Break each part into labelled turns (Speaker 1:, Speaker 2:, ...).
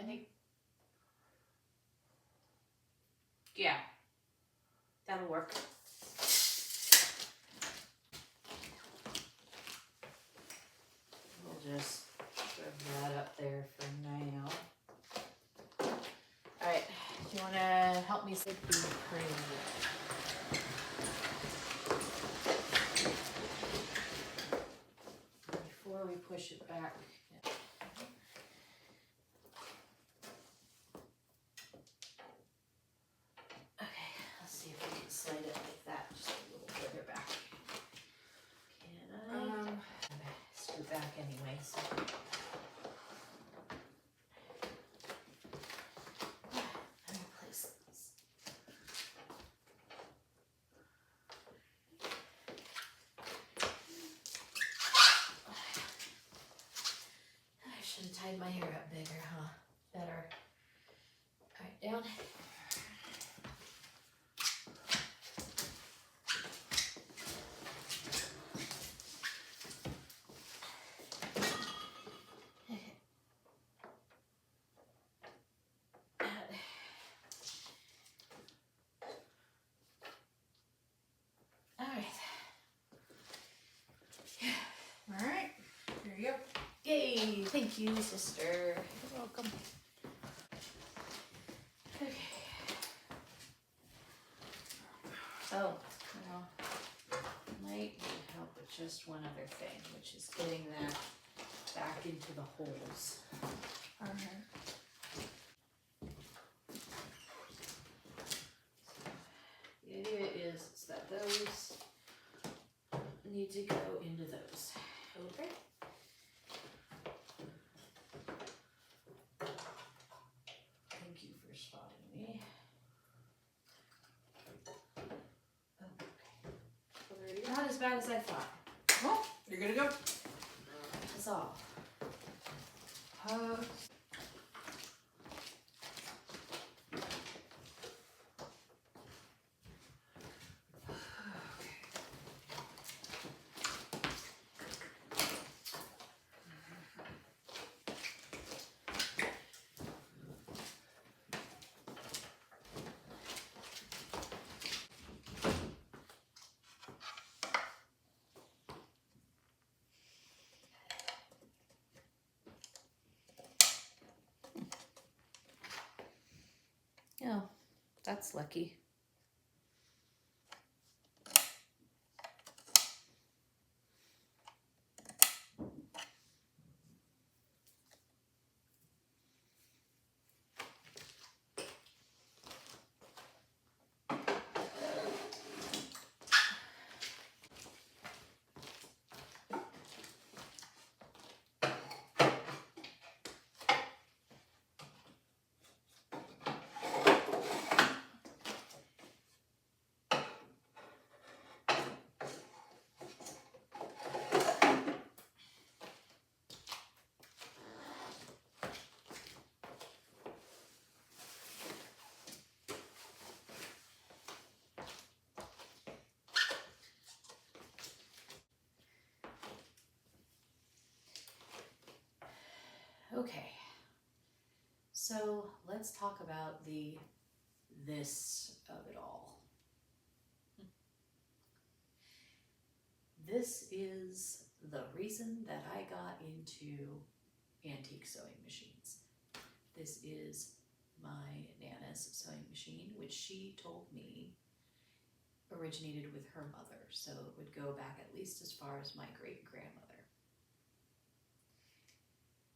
Speaker 1: think, yeah, that'll work. We'll just throw that up there for now. All right, do you want to help me set the cream? Before we push it back. Okay, let's see if we can slide it like that, just a little further back. Can I? Scoot back anyway, so. Let me place this. I should have tied my hair up bigger, huh? Better. All right, down. Alright, here you go. Yay! Thank you, sister. You're welcome. Okay. Oh, well, might need help with just one other thing, which is getting that back into the holes. Alright. The idea is that those need to go into those. Okay. Thank you for spotting me. Okay. Not as bad as I thought.
Speaker 2: Well, you're gonna go.
Speaker 1: That's all. Oh, that's lucky. Okay, so let's talk about the this of it all. This is the reason that I got into antique sewing machines. This is my Nana's sewing machine, which she told me originated with her mother, so it would go back at least as far as my great-grandmother.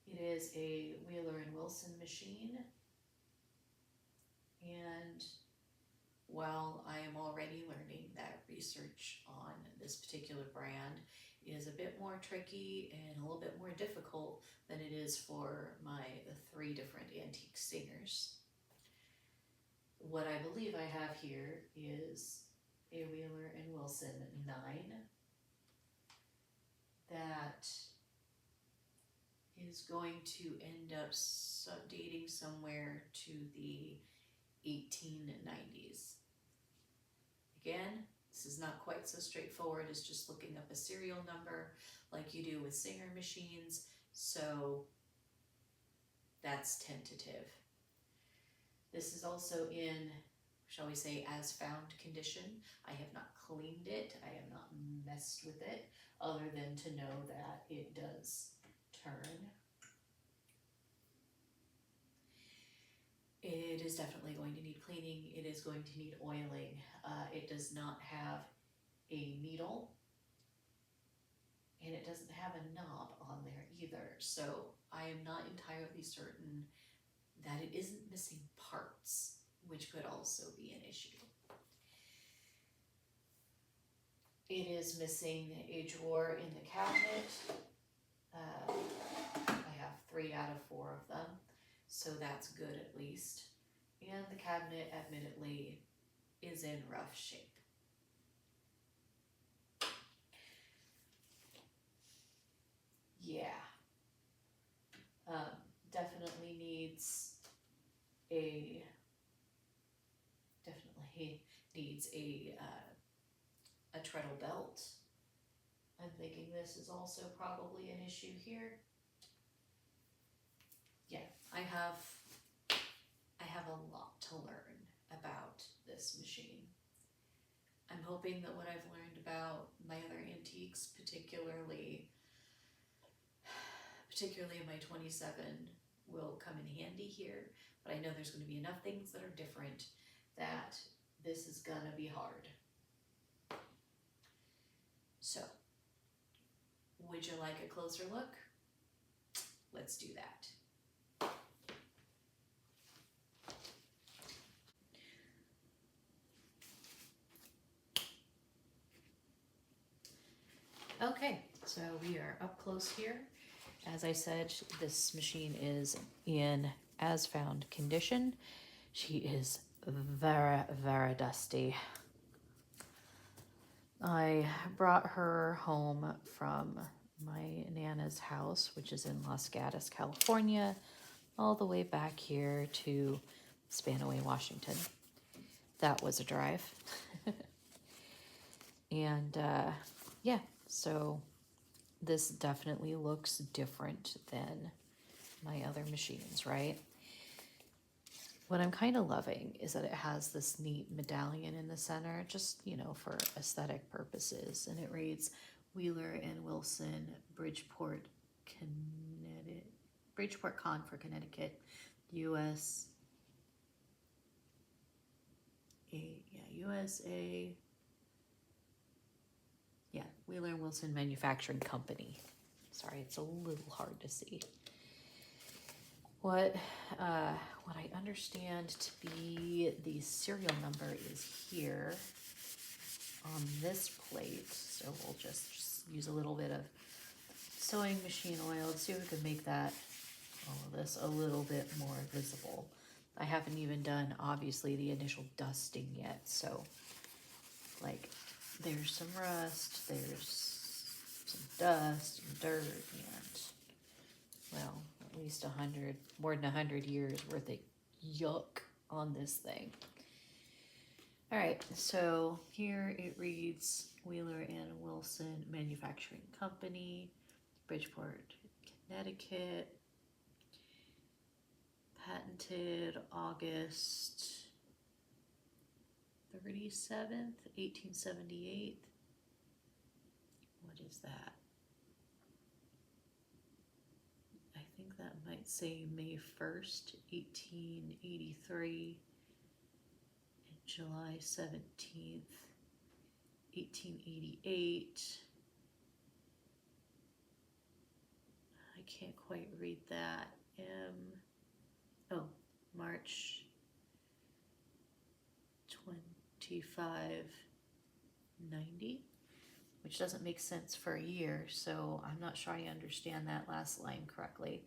Speaker 1: It is a Wheeler and Wilson machine, and while I am already learning that research on this particular brand is a bit more tricky and a little bit more difficult than it is for my 3 different antique singers, what I believe I have here is a Wheeler and Wilson 9 that is going to end up dating somewhere to the 1890s. Again, this is not quite so straightforward as just looking up a serial number like you do with Singer machines, so that's tentative. This is also in, shall we say, as found condition. I have not cleaned it. I have not messed with it, other than to know that it does turn. It is definitely going to need cleaning. It is going to need oiling. It does not have a needle, and it doesn't have a knob on there either. So I am not entirely certain that it isn't missing parts, which could also be an issue. It is missing a drawer in the cabinet. I have 3 out of 4 of them, so that's good at least. And the cabinet, admittedly, is in rough shape. Yeah. Definitely needs a treadle belt. I'm thinking this is also probably an issue here. Yeah, I have a lot to learn about this machine. I'm hoping that what I've learned about my other antiques, particularly my 27, will come in handy here, but I know there's going to be enough things that are different that this is gonna be hard. So, would you like a closer look? Let's do that. Okay, so we are up close here. As I said, this machine is in as found condition. She is very, very dusty. I brought her home from my Nana's house, which is in Los Gatos, California, all the way back here to Spanaway, Washington. That was a drive. And yeah, so this definitely looks different than my other machines, right? What I'm kind of loving is that it has this neat medallion in the center, just, you know, for aesthetic purposes. And it reads Wheeler and Wilson, Bridgeport, Connecticut, Bridgeport Con for Connecticut, USA, Wheeler and Wilson Manufacturing Company. Sorry, it's a little hard to see. What I understand to be the serial number is here on this plate. So we'll just use a little bit of sewing machine oil to see if we can make that, all of this, a little bit more visible. I haven't even done, obviously, the initial dusting yet. So, like, there's some rust, there's some dust and dirt, and, well, at least more than 100 years worth of yuck on this thing. All right, so here it reads Wheeler and Wilson Manufacturing Company, Bridgeport, Connecticut, patented August 37th, 1878. What is that? I think that might say May 1st, 1883, and July 17th, 1888. I can't quite read that. March 2590, which doesn't make sense for a year, so I'm not sure I understand that last line correctly.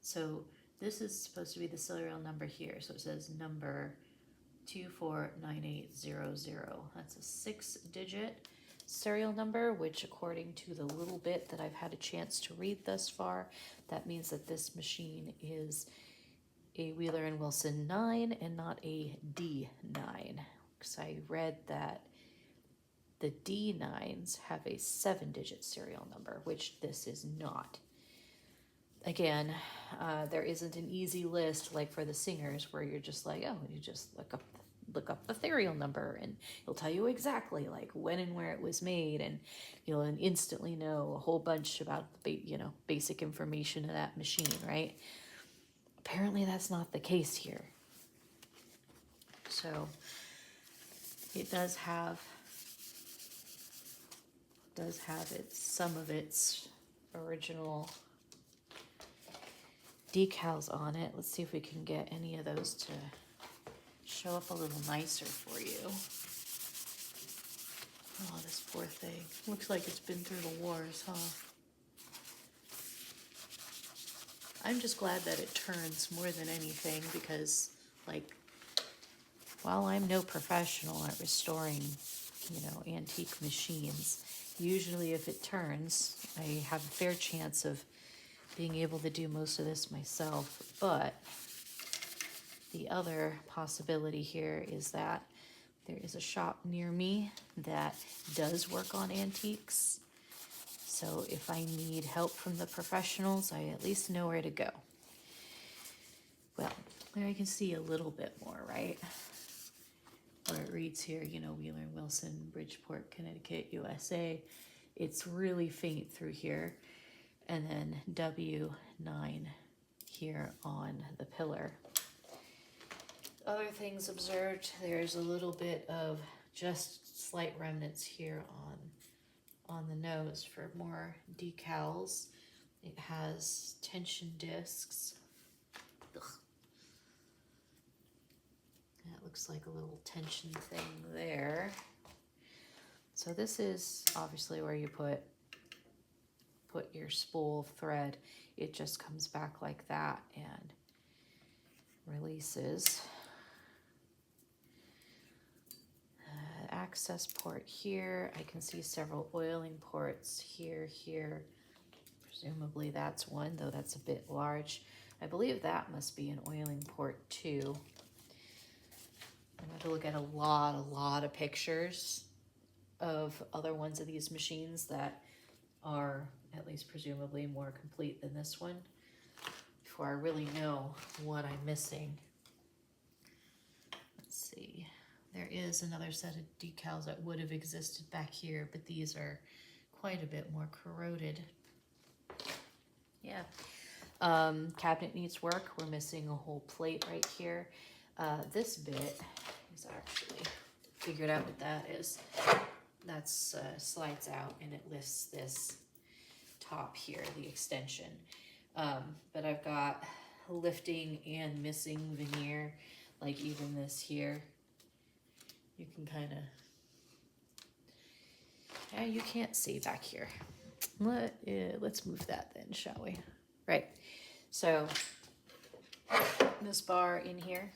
Speaker 1: So this is supposed to be the serial number here, so it says number 249800. That's a 6-digit serial number, which according to the little bit that I've had a chance to read thus far, that means that this machine is a Wheeler and Wilson 9 and not a D9, because I read that the D9s have a 7-digit serial number, which this is not. again, there isn't an easy list like for the singers where you're just like, oh, you just look up the serial number and it'll tell you exactly like when and where it was made, and you'll instantly know a whole bunch about basic information of that machine, right? Apparently that's not the case here. So it does have some of its original decals on it. Let's see if we can get any of those to show up a little nicer for you. Oh, this poor thing. Looks like it's been through the wars, huh? I'm just glad that it turns more than anything, because, like, while I'm no professional at restoring, antique machines, usually if it turns, I have a fair chance of being able to do most of this myself. But the other possibility here is that there is a shop near me that does work on antiques. So if I need help from the professionals, I at least know where to go. Well, there you can see a little bit more, right? Where it reads here, Wheeler and Wilson, Bridgeport, Connecticut, USA. It's really faint through here. And then W9 here on the pillar. Other things observed, there's a little bit of just slight remnants here on the nose for more decals. It has tension discs. Ugh. That looks like a little tension thing there. So this is obviously where you put your spool of thread. It just comes back like that and releases. Access port here. I can see several oiling ports here. Presumably that's one, though that's a bit large. I believe that must be an oiling port too. I'm going to look at a lot of pictures of other ones of these machines that are at least presumably more complete than this one before I really know what I'm missing. Let's see. There is another set of decals that would have existed back here, but these are quite a bit more corroded. Yeah. Cabinet needs work. We're missing a whole plate right here. This bit is actually, figured out what that is. That's slides out and it lifts this top here, the extension. But I've got lifting and missing veneer, like even this here. You can kind of, you can't see back here. Let's move that then, shall we? Right, so this bar in here,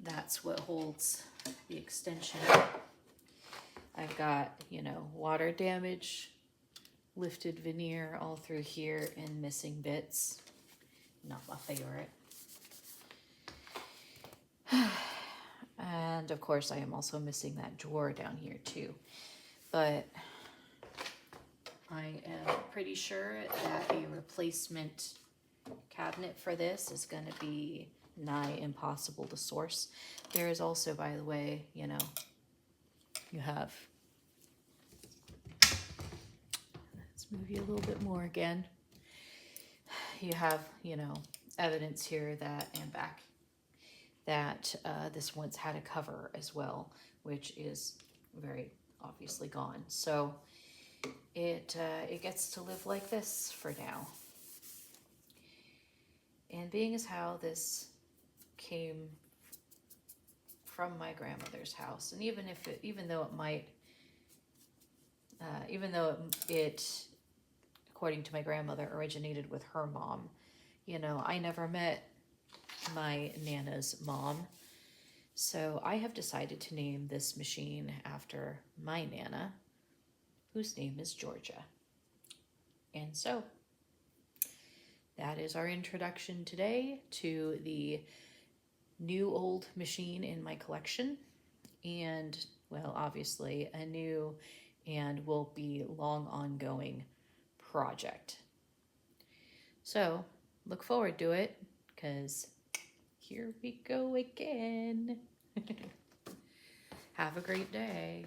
Speaker 1: that's what holds the extension. I've got, water damage, lifted veneer all through here, and missing bits. Not my favorite. And of course I am also missing that drawer down here too. But I am pretty sure that a replacement cabinet for this is going to be nigh impossible to source. There is also, by the way, you have, let's move you a little bit more again. You have, evidence here that, and back, that this once had a cover as well, which is very obviously gone. So it gets to live like this for now. And being as how this came from my grandmother's house, and even though it, according to my grandmother, originated with her mom, I never met my Nana's mom. So I have decided to name this machine after my Nana, whose name is Georgia. And so that is our introduction today to the new old machine in my collection, and, well, obviously a new and will be long ongoing project. So look forward to it, because here we go again. Have a great day.